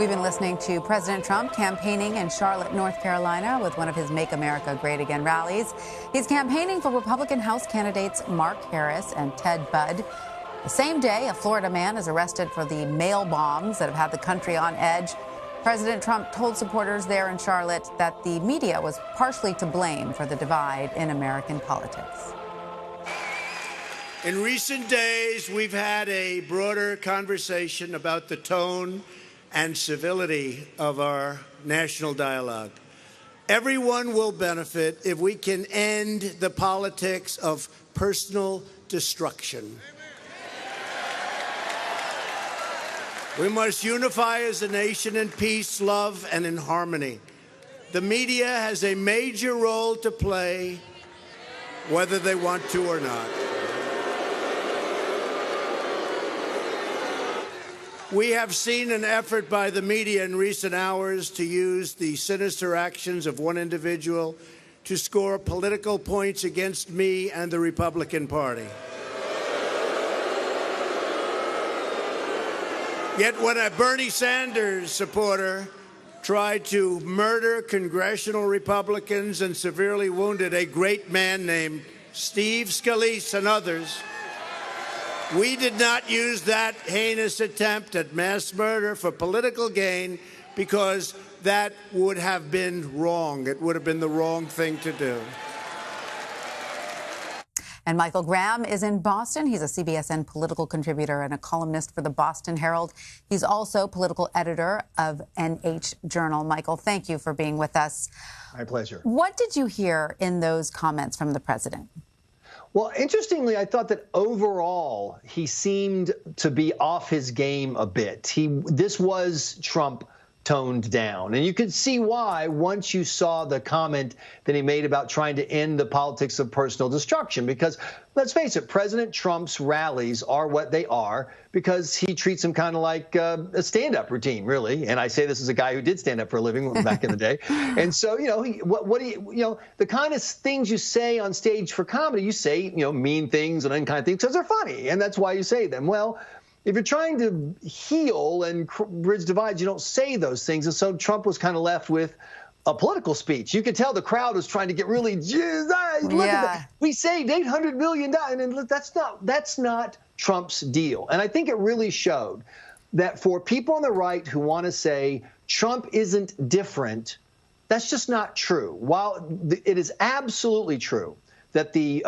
We've been listening to President Trump campaigning in Charlotte, North Carolina with one of his Make America Great Again rallies. He's campaigning for Republican House candidates Mark Harris and Ted Budd. The same day, a Florida man is arrested for the mail bombs that have had the country on edge. President Trump told supporters there in Charlotte that the media was partially to blame for the divide in American politics. In recent days, we've had a broader conversation about the tone and civility of our national dialogue. Everyone will benefit if we can end the politics of personal destruction. We must unify as a nation in peace, love, and in harmony. The media has a major role to play, whether they want to or not. We have seen an effort by the media in recent hours to use the sinister actions of one individual to score political points against me and the Republican Party. Yet when a Bernie Sanders supporter tried to murder congressional Republicans and severely wounded a great man named Steve Scalise and others, we did not use that heinous attempt at mass murder for political gain because that would have been wrong. It would have been the wrong thing to do. And Michael Graham is in Boston. He's a CBSN political contributor and a columnist for the Boston Herald. He's also political editor of NH Journal. Michael, thank you for being with us. My pleasure. What did you hear in those comments from the president? Well, interestingly, I thought that overall he seemed to be off his game a bit. This was Trump toned down. And you could see why once you saw the comment that he made about trying to end the politics of personal destruction. Because let's face it, President Trump's rallies are what they are because he treats them kind of like a stand-up routine, really. And I say this as a guy who did stand up for a living back in the day. And so, the kind of things you say on stage for comedy, you say, mean things and unkind things because they're funny. And that's why you say them. Well, if you're trying to heal and bridge divides, you don't say those things. And so Trump was kind of left with a political speech. You could tell the crowd was trying to get really, we saved $800 million. And that's not Trump's deal. And I think it really showed that for people on the right who want to say Trump isn't different, that's just not true. While it is absolutely true that the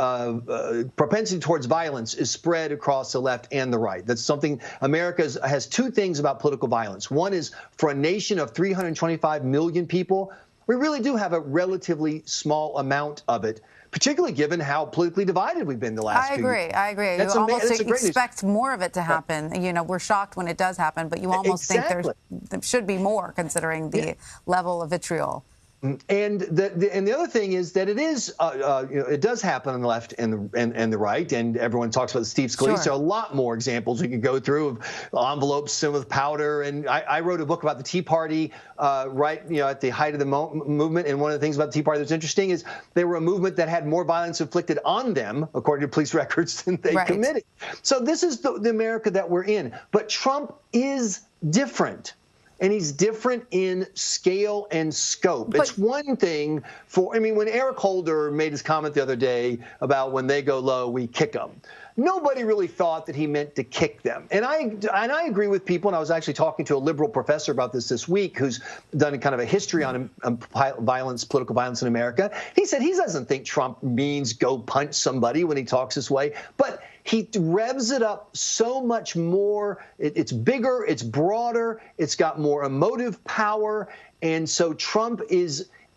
propensity towards violence is spread across the left and the right. That's something America has two things about political violence. One is for a nation of 325 million people, we really do have a relatively small amount of it, particularly given how politically divided we've been the last few years. I agree. You almost expect more of it to happen. We're shocked when it does happen, but you almost think there should be more considering the level of vitriol. And the other thing is that it does happen on the left and the right, and everyone talks about Steve Scalise. Sure. There are a lot more examples we could go through of envelopes filled with powder. And I wrote a book about the Tea Party at the height of the movement. And one of the things about the Tea Party that's interesting is they were a movement that had more violence inflicted on them, according to police records, than they committed. So this is the America that we're in. But Trump is different. And he's different in scale and scope. It's one thing when Eric Holder made his comment the other day about when they go low, we kick them. Nobody really thought that he meant to kick them. And I agree with people, and I was actually talking to a liberal professor about this week who's done kind of a history on political violence in America. He said he doesn't think Trump means go punch somebody when he talks this way, but he revs it up so much more. It's bigger, it's broader, it's got more emotive power. And so Trump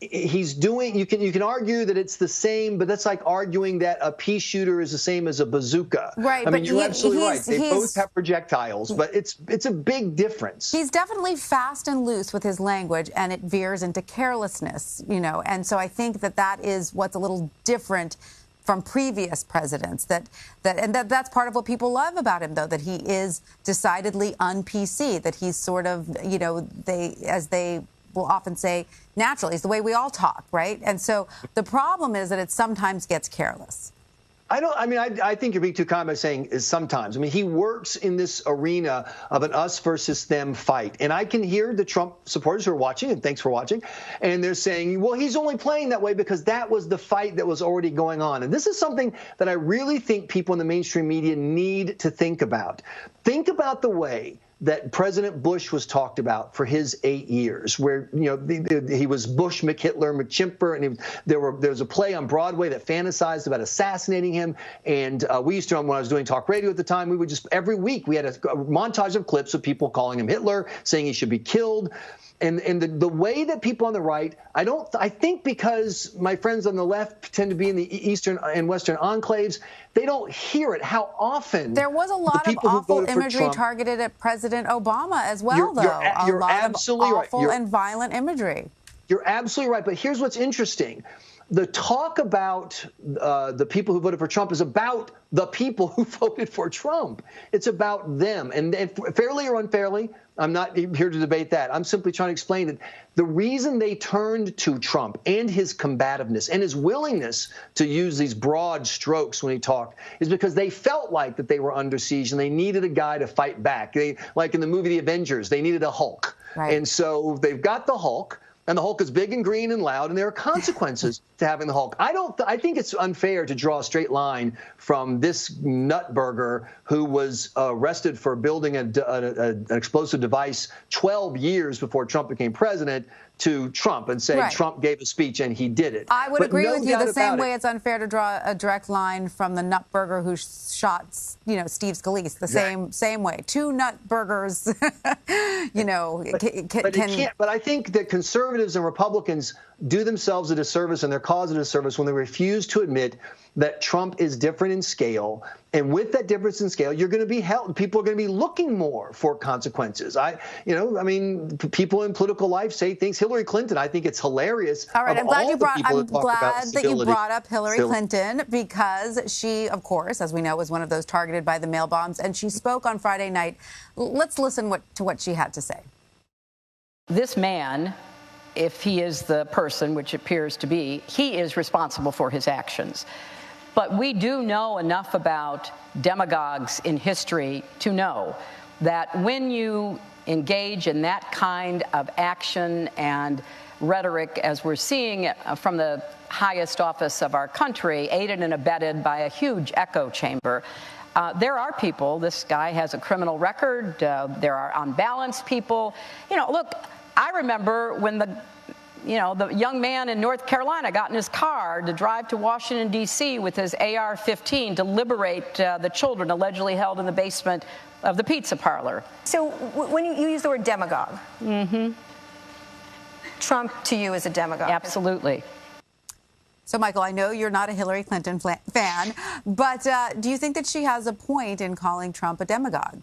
he's doing, you can argue that it's the same, but that's like arguing that a pea shooter is the same as a bazooka. Right. I mean, you're absolutely right. They both have projectiles, but it's a big difference. He's definitely fast and loose with his language, and it veers into carelessness, and so I think that is what's a little different from previous presidents. That's part of what people love about him, though, that he is decidedly un-PC, that he's sort of, they will often say, naturally. It's the way we all talk, right? And so the problem is that it sometimes gets careless. I think you're being too kind by saying is sometimes. I mean, he works in this arena of an us versus them fight. And I can hear the Trump supporters who are watching, and thanks for watching, and they're saying, well, he's only playing that way because that was the fight that was already going on. And this is something that I really think people in the mainstream media need to think about. Think about the way that President Bush was talked about for his 8 years, where he was Bush, McHitler, McChimper, and there was a play on Broadway that fantasized about assassinating him. And we used to, when I was doing talk radio at the time, we would just every week we had a montage of clips of people calling him Hitler, saying he should be killed. And the way that people on the right, I think because my friends on the left tend to be in the eastern and western enclaves, they don't hear it. How often there was a lot of awful imagery targeted at President Obama as well, you're absolutely right. Awful and violent imagery. You're absolutely right. But here's what's interesting. The talk about the people who voted for Trump is about the people who voted for Trump. It's about them. And fairly or unfairly, I'm not here to debate that. I'm simply trying to explain that the reason they turned to Trump and his combativeness and his willingness to use these broad strokes when he talked is because they felt like that they were under siege and they needed a guy to fight back. Like in the movie The Avengers, they needed a Hulk. Right. And so they've got the Hulk. And the Hulk is big and green and loud, and there are consequences to having the Hulk. I think it's unfair to draw a straight line from this nutburger who was arrested for building an explosive device 12 years before Trump became president to Trump and say Trump gave a speech and he did it. I would agree with you the same way it's unfair to draw a direct line from the nutburger who shot, Steve Scalise the same way. Two nutburgers, But I think that conservatives and Republicans do themselves a disservice and their cause a disservice when they refuse to admit that Trump is different in scale. And with that difference in scale, you're going to be held. People are going to be looking more for consequences. People in political life say things. Hillary Clinton, I think it's hilarious. All right, I'm glad that you brought up Hillary Clinton because she, of course, as we know, was one of those targeted by the mail bombs. And she spoke on Friday night. Let's listen to what she had to say. This man, if he is the person, which appears to be, he is responsible for his actions. But we do know enough about demagogues in history to know that when you engage in that kind of action and rhetoric, as we're seeing from the highest office of our country, aided and abetted by a huge echo chamber, there are people, this guy has a criminal record, there are unbalanced people. Look, I remember when the young man in North Carolina got in his car to drive to Washington, D.C. with his AR-15 to liberate the children allegedly held in the basement of the pizza parlor. So when you use the word demagogue, Trump to you is a demagogue. Absolutely. So, Michael, I know you're not a Hillary Clinton fan, but do you think that she has a point in calling Trump a demagogue?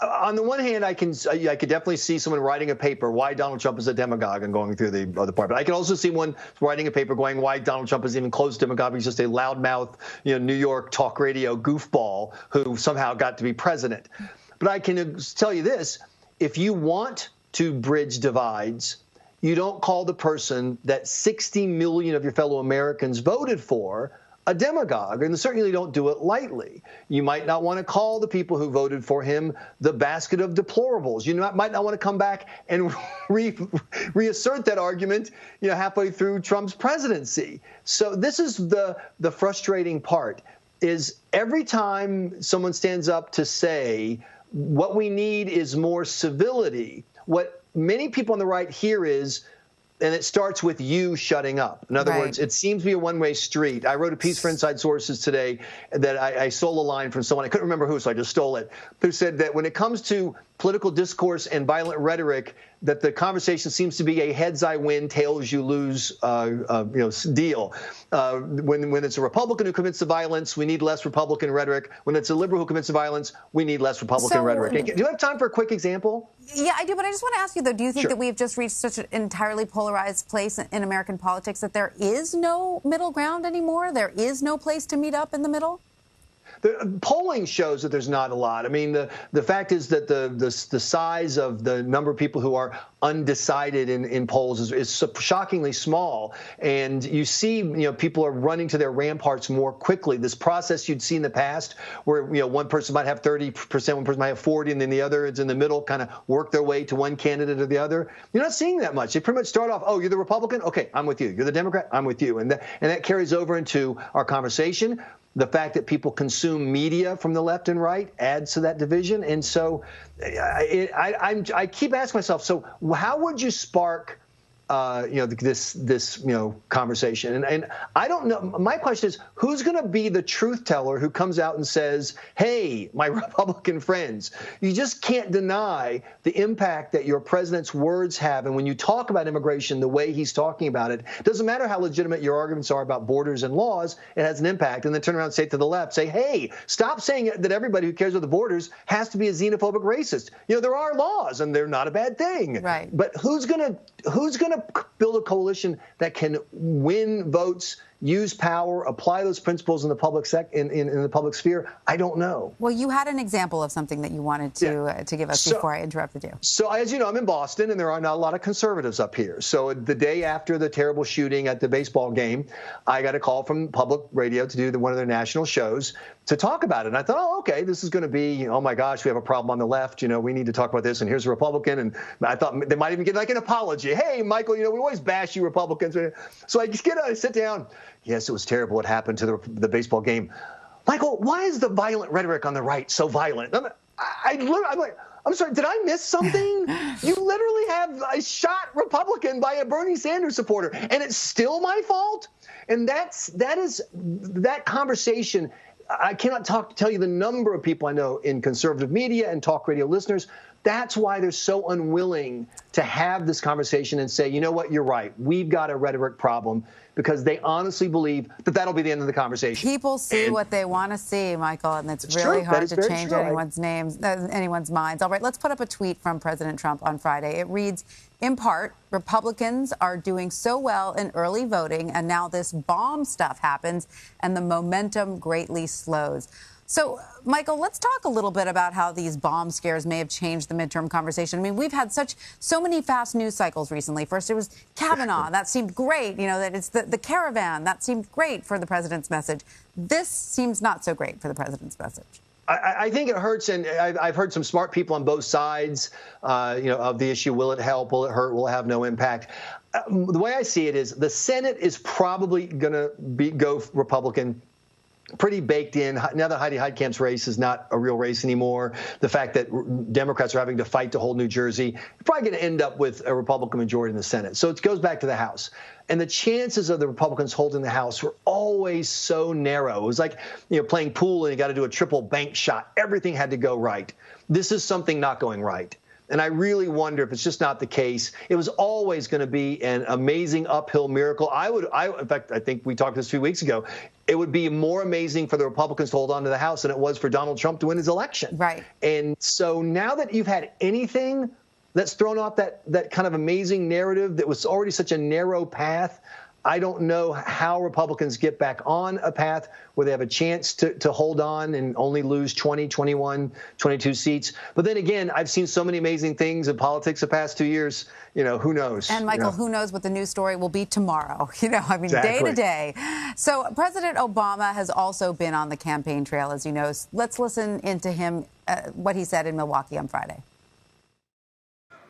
On the one hand, I could definitely see someone writing a paper why Donald Trump is a demagogue and going through the other part. But I can also see one writing a paper going why Donald Trump is even close to demagogue. He's just a loudmouth, New York talk radio goofball who somehow got to be president. But I can tell you this: if you want to bridge divides, you don't call the person that 60 million of your fellow Americans voted for a demagogue, and certainly don't do it lightly. You might not want to call the people who voted for him the basket of deplorables. You might not want to come back and reassert that argument, halfway through Trump's presidency. So this is the frustrating part, is every time someone stands up to say what we need is more civility, what many people on the right hear is, and it starts with you shutting up. In other words, it seems to be a one-way street. I wrote a piece for Inside Sources today that I stole a line from someone. I couldn't remember who, so I just stole it, who said that when it comes to political discourse and violent rhetoric, that the conversation seems to be a heads I win, tails you lose deal. When it's a Republican who commits the violence, we need less Republican rhetoric. When it's a liberal who commits the violence, we need less Republican rhetoric. Do you have time for a quick example? Yeah, I do, but I just want to ask you, though, do you think that we've just reached such an entirely polarized place in American politics that there is no middle ground anymore? There is no place to meet up in the middle? The polling shows that there's not a lot. I mean, the fact is that the size of the number of people who are undecided in polls is shockingly small. And you see, people are running to their ramparts more quickly. This process you'd see in the past where, one person might have 30%, one person might have 40%, and then the other is in the middle, kind of work their way to one candidate or the other. You're not seeing that much. They pretty much start off, oh, you're the Republican? Okay, I'm with you. You're the Democrat? I'm with you. And that carries over into our conversation. The fact that people consume media from the left and right adds to that division. And so I keep asking myself, so how would you spark this conversation? And I don't know. My question is, who's going to be the truth teller who comes out and says, hey, my Republican friends, you just can't deny the impact that your president's words have. And when you talk about immigration the way he's talking about it, doesn't matter how legitimate your arguments are about borders and laws, it has an impact. And then turn around and say to the left, say, hey, stop saying that everybody who cares about the borders has to be a xenophobic racist. There are laws and they're not a bad thing. Right. But who's going to build a coalition that can win votes, use power, apply those principles in the public in the public sphere? I don't know. Well, you had an example of something that you wanted to give us before I interrupted you. So, as you know, I'm in Boston, and there are not a lot of conservatives up here. So the day after the terrible shooting at the baseball game, I got a call from public radio to do one of their national shows to talk about it. And I thought, oh, okay, this is going to be, oh my gosh, we have a problem on the left. We need to talk about this. And here's a Republican. And I thought they might even get like an apology. Hey, Michael, we always bash you Republicans. So I just sit down. Yes, it was terrible what happened to the baseball game. Michael, why is the violent rhetoric on the right so violent? I'm like, I'm sorry, did I miss something? You literally have a shot Republican by a Bernie Sanders supporter, and it's still my fault? And that conversation. I cannot tell you the number of people I know in conservative media and talk radio listeners. That's why they're so unwilling to have this conversation and say, you know what, you're right. We've got a rhetoric problem, because they honestly believe that that'll be the end of the conversation. People see what they want to see, Michael, and it's really hard to change anyone's minds. All right, let's put up a tweet from President Trump on Friday. It reads, in part, Republicans are doing so well in early voting, and now this bomb stuff happens, and the momentum greatly slows. So, Michael, let's talk a little bit about how these bomb scares may have changed the midterm conversation. I mean, we've had so many fast news cycles recently. First, it was Kavanaugh. That seemed great. That it's the caravan. That seemed great for the president's message. This seems not so great for the president's message. I think it hurts, and I've heard some smart people on both sides, of the issue. Will it help? Will it hurt? Will it have no impact? The way I see it is the Senate is probably going to go Republican. Pretty baked in. Now that Heidi Heitkamp's race is not a real race anymore, the fact that Democrats are having to fight to hold New Jersey, you're probably going to end up with a Republican majority in the Senate. So it goes back to the House. And the chances of the Republicans holding the House were always so narrow. It was like, playing pool and you got to do a triple bank shot. Everything had to go right. This is something not going right. And I really wonder if it's just not the case. It was always going to be an amazing uphill miracle. In fact, I think we talked this 2 weeks ago. It would be more amazing for the Republicans to hold on to the House than it was for Donald Trump to win his election. Right. And so now that you've had anything that's thrown off that kind of amazing narrative that was already such a narrow path, I don't know how Republicans get back on a path where they have a chance to hold on and only lose 20, 21, 22 seats. But then again, I've seen so many amazing things in politics the past 2 years. Who knows? And, Michael, who knows what the news story will be tomorrow? Exactly. Day to day. So President Obama has also been on the campaign trail, as you know. Let's listen into him, what he said in Milwaukee on Friday.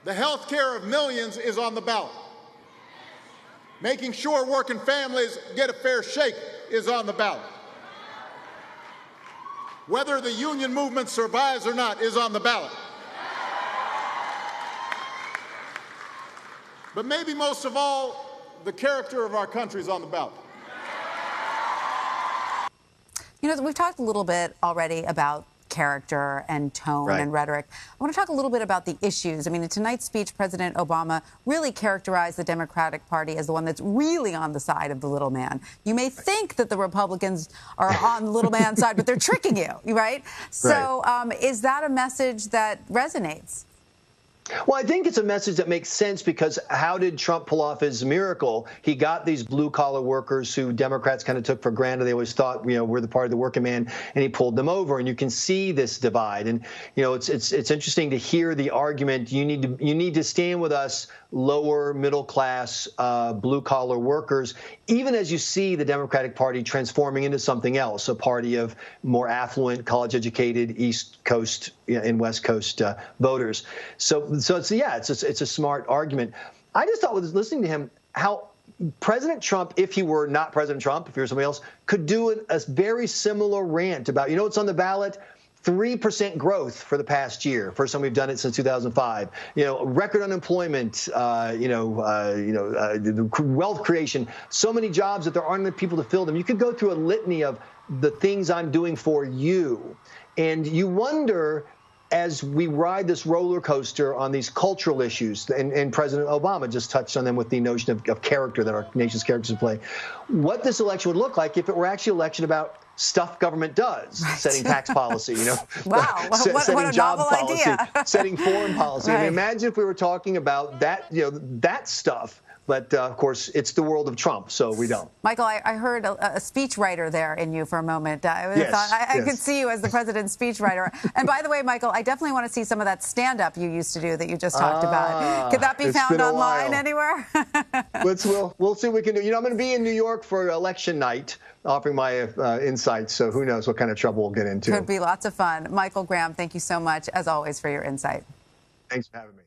The health care of millions is on the ballot. Making sure working families get a fair shake is on the ballot. Whether the union movement survives or not is on the ballot. But maybe most of all, the character of our country is on the ballot. We've talked a little bit already about character and tone and rhetoric. I want to talk a little bit about the issues. I mean, in tonight's speech, President Obama really characterized the Democratic Party as the one that's really on the side of the little man. You may think that the Republicans are on the little man's side, but they're tricking you, right? So is that a message that resonates? Well, I think it's a message that makes sense because how did Trump pull off his miracle? He got these blue-collar workers who Democrats kind of took for granted. They always thought, we're the party of the working man, and he pulled them over. And you can see this divide. And, it's interesting to hear the argument. You need to stand with us, lower middle-class, blue-collar workers, even as you see the Democratic Party transforming into something else, a party of more affluent, college-educated East Coast and West Coast voters. So it's a smart argument. I just thought, with listening to him, how President Trump, if he were not President Trump, if he were somebody else, could do a very similar rant about, what's on the ballot? 3% growth for the past year. First time we've done it since 2005. Record unemployment. Wealth creation. So many jobs that there aren't enough people to fill them. You could go through a litany of the things I'm doing for you, and you wonder, as we ride this roller coaster on these cultural issues, and President Obama just touched on them with the notion of character that our nation's characters play, what this election would look like if it were actually an election about stuff government does, right. Setting tax policy, wow, setting what a job novel policy, idea. setting foreign policy. Right. I mean, imagine if we were talking about that, that stuff. But, of course, it's the world of Trump, so we don't. Michael, I heard a speechwriter there in you for a moment. I could see you as the president's speechwriter. And by the way, Michael, I definitely want to see some of that stand-up you used to do that you just talked about. Could that be found online anywhere? We'll see what we can do. I'm going to be in New York for election night, offering my insights, so who knows what kind of trouble we'll get into. Could be lots of fun. Michael Graham, thank you so much, as always, for your insight. Thanks for having me.